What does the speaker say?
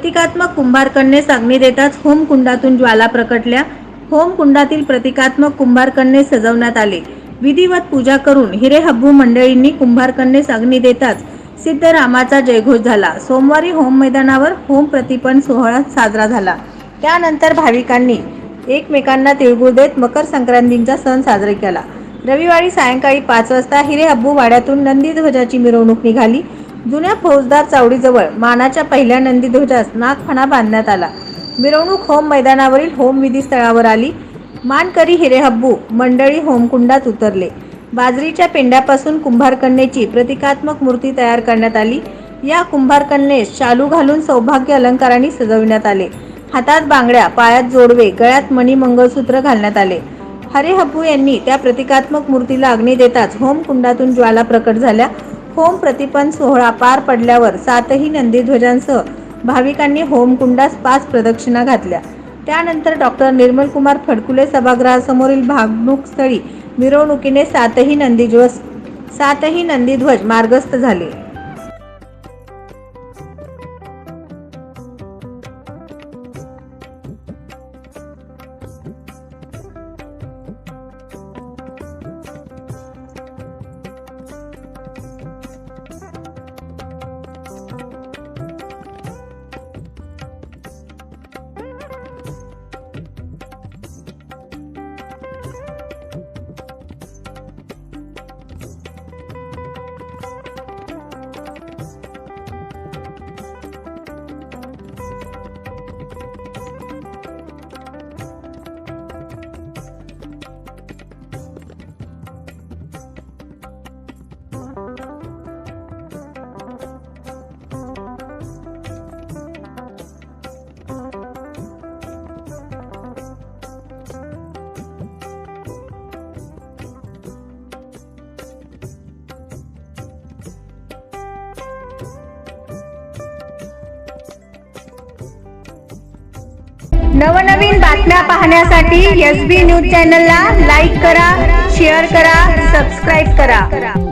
प्रतिकात्मक कुंभारकन्येस अग्नी देताच होमकुंडातून ज्वाला प्रकटल्या। होमकुंडातील प्रतिकात्मक कुंभारकन्येस सजवण्यात आले। विधिवत पूजा करून हिरेहब्बू मंडळींनी कुंभारकन्येस अग्नी देताच सिद्धरामाचा जयघोष झाला। सोमवारी होम मैदानावर होम प्रतिपन्न सोहळा साजरा झाला। त्यानंतर भाविकांनी एकमेकांना तिळगुळ देत मकर संक्रांतीचा सण साजरा केला। रविवारी सायंकाळी 5 वाजता हिरेहब्बू वाड्यातून नंदीध्वजाची मिरवणूक निघाली। जुन्या फौजदार चावडीजवळ मानाच्या पहिल्या नंदीध्वजास नागफणा बांधण्यात आला। मिरवणूक होम मैदानावरील होम विधी स्थळावर आली। मानकरी हिरेहब्बू मंडळी होमकुंडात उतरले। बाजरीच्या पेंड्यापासून कुंभारकन्येची प्रतिकात्मक मूर्ती तयार करण्यात आली। या कुंभारकन्येस शालू घालून सौभाग्य अलंकारांनी सजविण्यात आले। हातात बांगड्या, पायात जोडवे, गळ्यात मणी मंगळसूत्र घालण्यात आले। हिरेहब्बू यांनी त्या प्रतिकात्मक मूर्तीला अग्नी देताच होमकुंडातून ज्वाला प्रकट झाल्या। होम प्रतिपन्न सोहळा पार पडल्यावर 7ही नंदीध्वजांसह भाविकांनी होमकुंडास 5 प्रदक्षिणा घातल्या। त्यानंतर डॉ. निर्मलकुमार फडकुले सभागृहासमोरील भावनुकस्थळी मिरवणुकीने 7ही नंदीध्वज मार्गस्थ झाले। नवनवीन बातम्या पाहण्यासाठी SB न्यूज चॅनलला लाईक करा, शेअर करा, सबस्क्राईब करा।